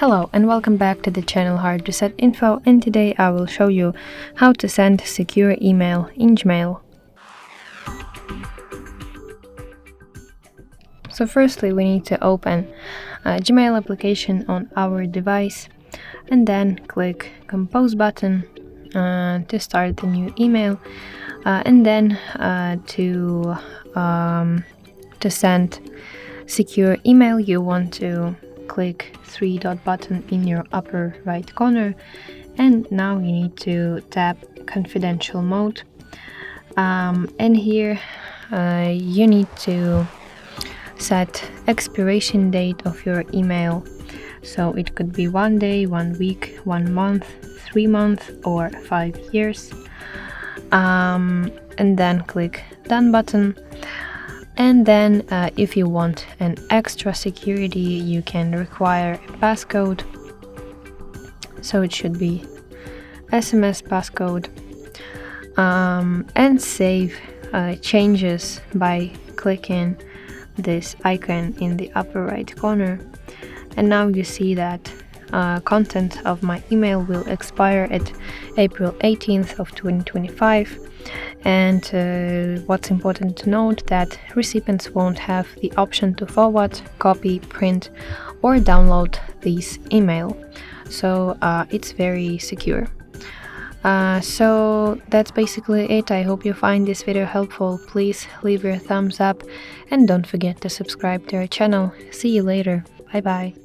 Hello and welcome back to the channel HardReset.Info, and today I will show you how to send secure email in Gmail. So firstly we need to open a Gmail application on our device and then click Compose button to start the new email, and then to send secure email you want to click three-dot button in your upper right corner, and now you need to tap confidential mode, and here you need to set expiration date of your email, so it could be 1 day, 1 week, 1 month, 3 months or 5 years, and then click done button. And then if you want an extra security you can require a passcode, so it should be SMS passcode, and save changes by clicking this icon in the upper right corner. And now you see that content of my email will expire at April 18th of 2025. And what's important to note that recipients won't have the option to forward, copy, print or download this email, so it's very secure. So that's basically it. I hope you find this video helpful. Please leave your thumbs up and don't forget to subscribe to our channel. See you later. Bye bye.